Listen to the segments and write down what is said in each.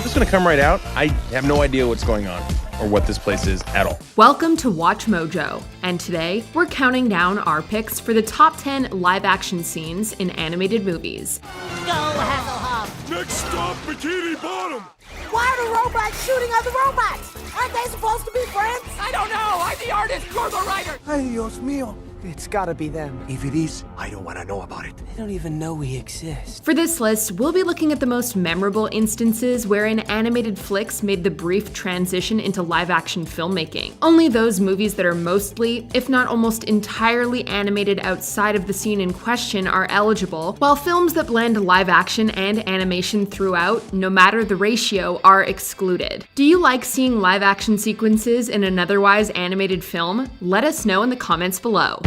I'm just gonna come right out. I have no idea what's going on or what this place is at all. Welcome to Watch Mojo, and today we're counting down our picks for the top 10 live-action scenes in animated movies. Go, Hasselhoff! Next stop, Bikini Bottom! Why are the robots shooting other robots? Aren't they supposed to be friends? I don't know! I'm the artist! You're the writer! Ay, Dios mío. It's gotta be them. If it is, I don't want to know about it. They don't even know we exist. For this list, we'll be looking at the most memorable instances wherein animated flicks made the brief transition into live-action filmmaking. Only those movies that are mostly, if not almost entirely animated outside of the scene in question are eligible, while films that blend live-action and animation throughout, no matter the ratio, are excluded. Do you like seeing live-action sequences in an otherwise animated film? Let us know in the comments below.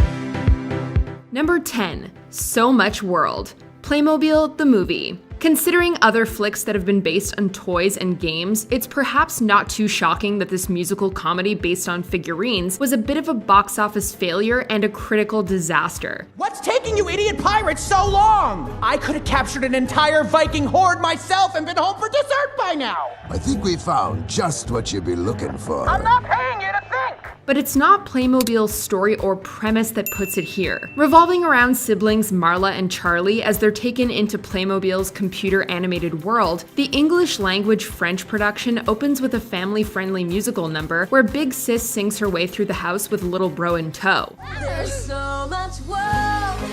Number 10. So Much World. Playmobil the Movie. Considering other flicks that have been based on toys and games, it's perhaps not too shocking that this musical comedy based on figurines was a bit of a box office failure and a critical disaster. What's taking you idiot pirates so long? I could have captured an entire Viking horde myself and been home for dessert by now! I think we found just what you've been looking for. I'm not paying you to think! But it's not Playmobil's story or premise that puts it here. Revolving around siblings Marla and Charlie as they're taken into Playmobil's computer animated world, the English language French production opens with a family-friendly musical number where Big Sis sings her way through the house with little bro in tow. There's so much world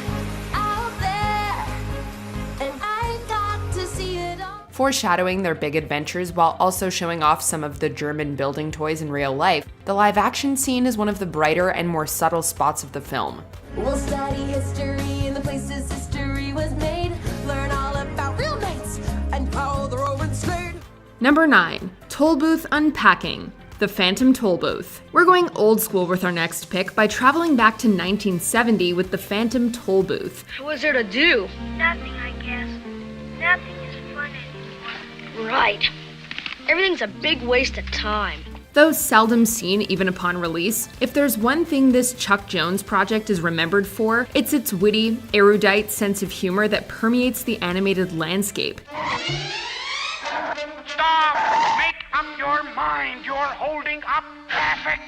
out there, and I got to see it all. Foreshadowing their big adventures while also showing off some of the German building toys in real life, the live-action scene is one of the brighter and more subtle spots of the film. We'll study history in the places history was made, learn all about real knights and how the Romans stayed. Number 9. Toll Booth Unpacking. The Phantom Toll Booth. We're going old school with our next pick by traveling back to 1970 with the Phantom Toll Booth. What's there to do? Nothing, I guess. Nothing is fun anymore. Right. Everything's a big waste of time. Though seldom seen even upon release, if there's one thing this Chuck Jones project is remembered for, it's its witty, erudite sense of humor that permeates the animated landscape. Stop! Make up your mind. You're holding up traffic.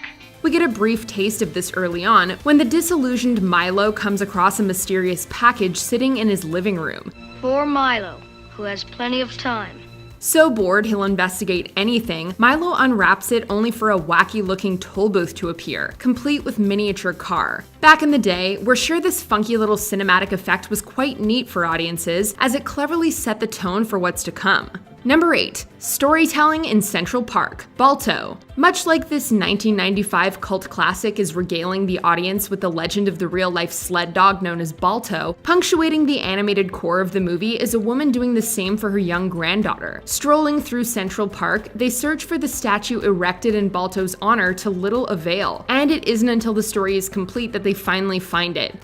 We get a brief taste of this early on when the disillusioned Milo comes across a mysterious package sitting in his living room. Poor Milo, who has plenty of time. So bored he'll investigate anything, Milo unwraps it only for a wacky-looking toll booth to appear, complete with miniature car. Back in the day, we're sure this funky little cinematic effect was quite neat for audiences, as it cleverly set the tone for what's to come. Number 8. Storytelling in Central Park. Balto. Much like this 1995 cult classic is regaling the audience with the legend of the real-life sled dog known as Balto, punctuating the animated core of the movie is a woman doing the same for her young granddaughter. Strolling through Central Park, they search for the statue erected in Balto's honor to little avail, and it isn't until the story is complete that they finally find it.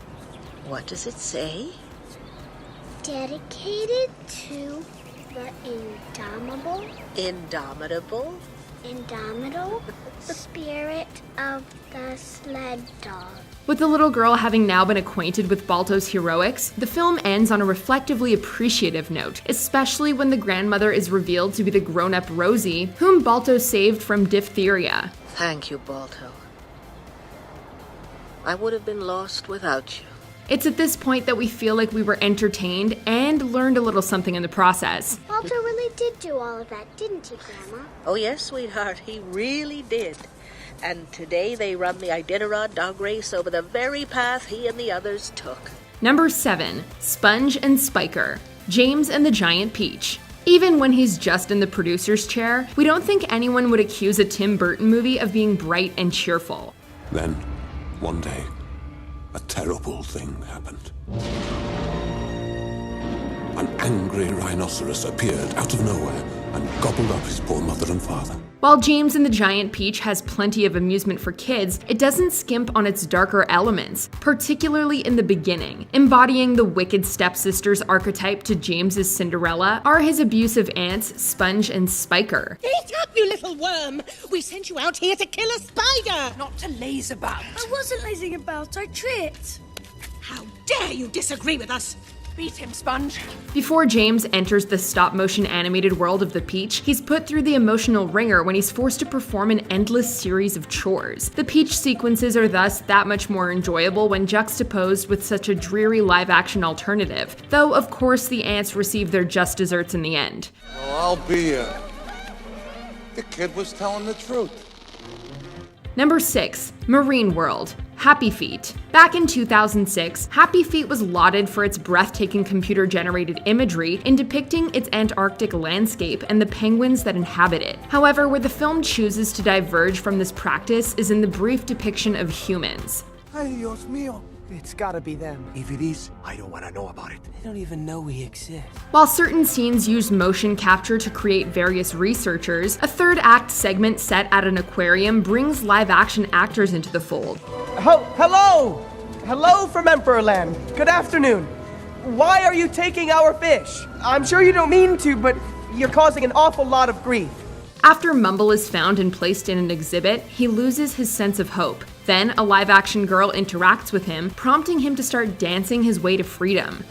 What does it say? Dedicated to the indomitable spirit of the sled dog. With the little girl having now been acquainted with Balto's heroics, the film ends on a reflectively appreciative note, especially when the grandmother is revealed to be the grown-up Rosie, whom Balto saved from diphtheria. Thank you, Balto. I would have been lost without you. It's at this point that we feel like we were entertained and learned a little something in the process. Balto really did do all of that, didn't he, Grandma? Oh yes, sweetheart, he really did. And today they run the Iditarod dog race over the very path he and the others took. Number 7. Sponge and Spiker. James and the Giant Peach. Even when he's just in the producer's chair, we don't think anyone would accuse a Tim Burton movie of being bright and cheerful. Then, one day, a terrible thing happened. An angry rhinoceros appeared out of nowhere and gobbled up his poor mother and father. While James and the Giant Peach has plenty of amusement for kids, it doesn't skimp on its darker elements, particularly in the beginning. Embodying the wicked stepsister's archetype to James's Cinderella are his abusive aunts, Sponge and Spiker. Eat up, you little worm! We sent you out here to kill a spider! Not to laze about. I wasn't lazing about, I tripped. How dare you disagree with us? Beat him, Sponge. Before James enters the stop-motion animated world of The Peach, he's put through the emotional ringer when he's forced to perform an endless series of chores. The Peach sequences are thus that much more enjoyable when juxtaposed with such a dreary live-action alternative, though of course the ants receive their just desserts in the end. Well, I'll be the kid was telling the truth. Number 6. Marine World. Happy Feet. Back in 2006, Happy Feet was lauded for its breathtaking computer-generated imagery in depicting its Antarctic landscape and the penguins that inhabit it. However, where the film chooses to diverge from this practice is in the brief depiction of humans. Ay, Dios mío. It's gotta be them. If it is, I don't want to know about it. They don't even know we exist. While certain scenes use motion capture to create various researchers, a third act segment set at an aquarium brings live-action actors into the fold. Hello! Hello from Emperorland. Good afternoon. Why are you taking our fish? I'm sure you don't mean to, but you're causing an awful lot of grief. After Mumble is found and placed in an exhibit, he loses his sense of hope. Then, a live-action girl interacts with him, prompting him to start dancing his way to freedom.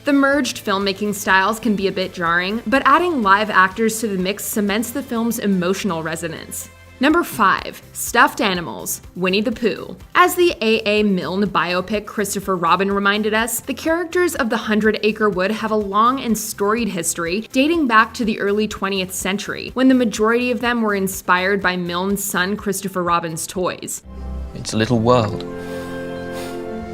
The merged filmmaking styles can be a bit jarring, but adding live actors to the mix cements the film's emotional resonance. Number 5. Stuffed Animals. Winnie the Pooh. As the A.A. Milne biopic Christopher Robin reminded us, the characters of the 100 Acre Wood have a long and storied history dating back to the early 20th century, when the majority of them were inspired by Milne's son Christopher Robin's toys. It's a little world.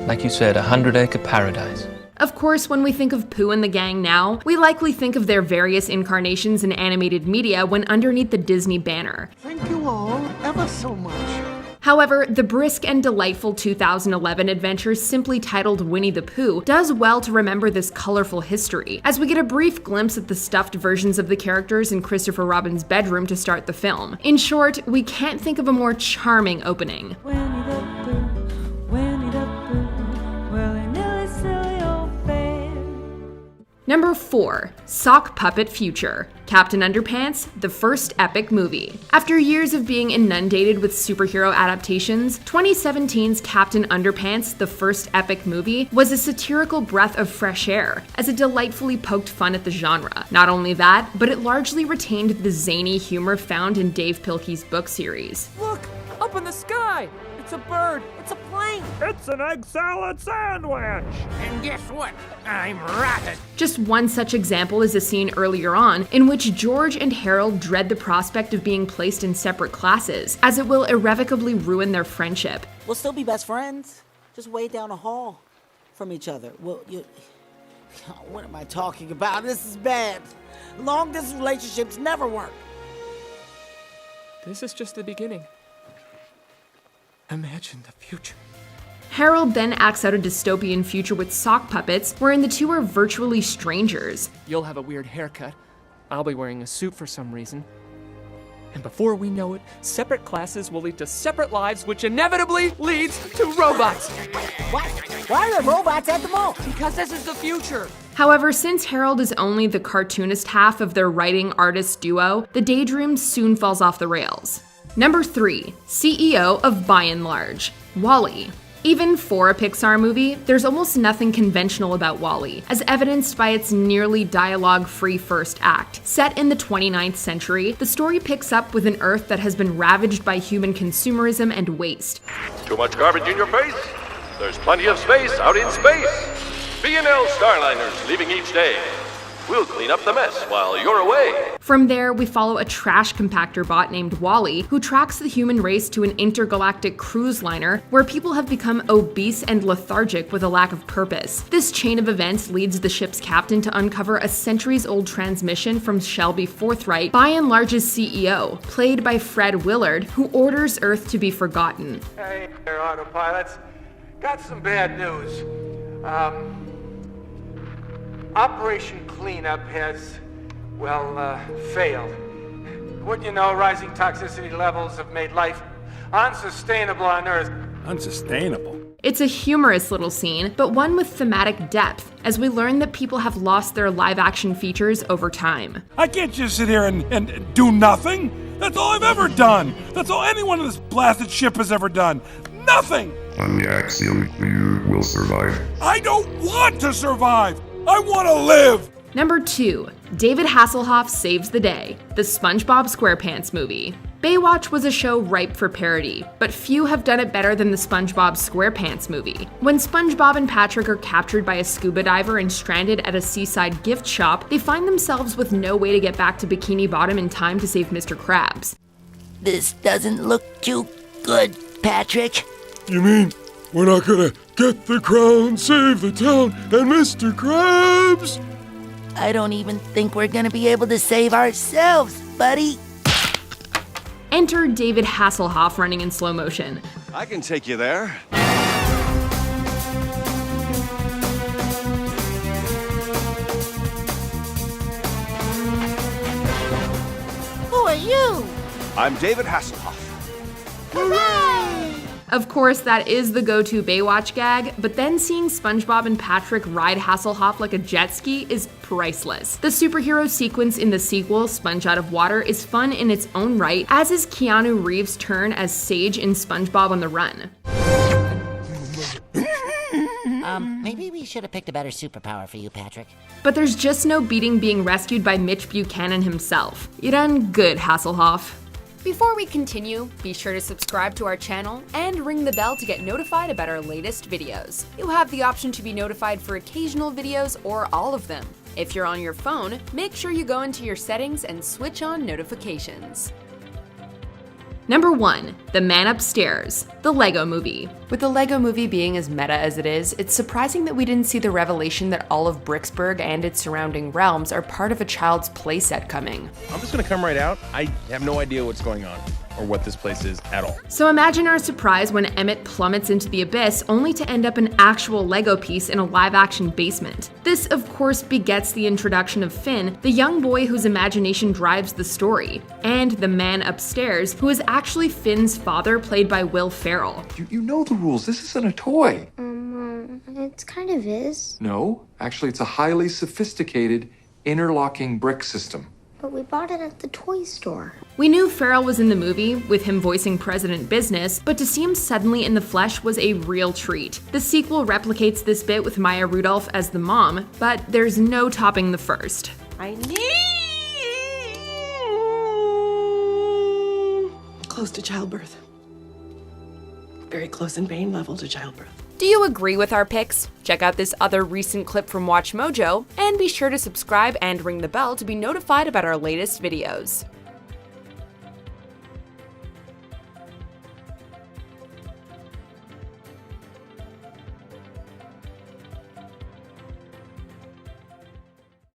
Like you said, 100-acre paradise. Of course, when we think of Pooh and the gang now, we likely think of their various incarnations in animated media when underneath the Disney banner. Thank you all ever so much. However, the brisk and delightful 2011 adventure simply titled Winnie the Pooh does well to remember this colorful history, as we get a brief glimpse at the stuffed versions of the characters in Christopher Robin's bedroom to start the film. In short, we can't think of a more charming opening. Winnie the Pooh, Winnie the Pooh, willy-nilly silly old bear. Number 4. Sock Puppet Future. Captain Underpants, the first epic movie. After years of being inundated with superhero adaptations, 2017's Captain Underpants, the first epic movie, was a satirical breath of fresh air, as it delightfully poked fun at the genre. Not only that, but it largely retained the zany humor found in Dave Pilkey's book series. Look! Up in the sky! It's a bird! It's a plane! It's an egg salad sandwich! And guess what? I'm Rabbit! Just one such example is a scene earlier on in which George and Harold dread the prospect of being placed in separate classes, as it will irrevocably ruin their friendship. We'll still be best friends, just way down the hall from each other. What am I talking about? This is bad. Long-distance relationships never work. This is just the beginning. Imagine the future. Harold then acts out a dystopian future with sock puppets, wherein the two are virtually strangers. You'll have a weird haircut. I'll be wearing a suit for some reason. And before we know it, separate classes will lead to separate lives, which inevitably leads to robots. What? Why are there robots at the mall? Because this is the future. However, since Harold is only the cartoonist half of their writing-artist duo, the daydream soon falls off the rails. Number 3. CEO of By and Large. WALL-E. Even for a Pixar movie, there's almost nothing conventional about WALL-E, as evidenced by its nearly dialogue-free first act. Set in the 29th century, the story picks up with an Earth that has been ravaged by human consumerism and waste. Too much garbage in your face? There's plenty of space out in space. B&L Starliners leaving each day. We'll clean up the mess while you're away. From there, we follow a trash compactor bot named Wally, who tracks the human race to an intergalactic cruise liner where people have become obese and lethargic with a lack of purpose. This chain of events leads the ship's captain to uncover a centuries-old transmission from Shelby Forthright, By and Large's CEO, played by Fred Willard, who orders Earth to be forgotten. Hey there, autopilots. Got some bad news. Operation Cleanup has, failed. Wouldn't you know, rising toxicity levels have made life unsustainable on Earth. Unsustainable? It's a humorous little scene, but one with thematic depth, as we learn that people have lost their live-action features over time. I can't just sit here and do nothing. That's all I've ever done! That's all anyone on this blasted ship has ever done! Nothing! On the Axiom, you will survive. I don't want to survive! I want to live! Number 2. David Hasselhoff Saves the Day, the SpongeBob SquarePants movie. Baywatch was a show ripe for parody, but few have done it better than the SpongeBob SquarePants movie. When SpongeBob and Patrick are captured by a scuba diver and stranded at a seaside gift shop, they find themselves with no way to get back to Bikini Bottom in time to save Mr. Krabs. This doesn't look too good, Patrick. You mean we're not gonna get the crown, save the town, and Mr. Krabs? I don't even think we're gonna be able to save ourselves, buddy. Enter David Hasselhoff running in slow motion. I can take you there. Who are you? I'm David Hasselhoff. Hooray! Of course, that is the go-to Baywatch gag, but then seeing SpongeBob and Patrick ride Hasselhoff like a jet ski is priceless. The superhero sequence in the sequel, Sponge Out of Water, is fun in its own right, as is Keanu Reeves' turn as Sage in SpongeBob on the Run. Maybe we should have picked a better superpower for you, Patrick. But there's just no beating being rescued by Mitch Buchanan himself. You done good, Hasselhoff. Before we continue, be sure to subscribe to our channel and ring the bell to get notified about our latest videos. You have the option to be notified for occasional videos or all of them. If you're on your phone, make sure you go into your settings and switch on notifications. Number 1. The Man Upstairs, the Lego Movie. With the Lego Movie being as meta as it is, it's surprising that we didn't see the revelation that all of Bricksburg and its surrounding realms are part of a Child's Play set coming. I'm just gonna come right out. I have no idea what's going on or what this place is at all. So imagine our surprise when Emmett plummets into the abyss only to end up an actual Lego piece in a live-action basement. This, of course, begets the introduction of Finn, the young boy whose imagination drives the story, and the Man Upstairs, who is actually Finn's father, played by Will Ferrell. You know the rules. This isn't a toy. It kind of is. No, actually, it's a highly sophisticated interlocking brick system. But we bought it at the toy store. We knew Ferrell was in the movie, with him voicing President Business, but to see him suddenly in the flesh was a real treat. The sequel replicates this bit with Maya Rudolph as the mom, but there's no topping the first. I need... Close to childbirth. Very close in pain level to childbirth. Do you agree with our picks? Check out this other recent clip from WatchMojo, and be sure to subscribe and ring the bell to be notified about our latest videos.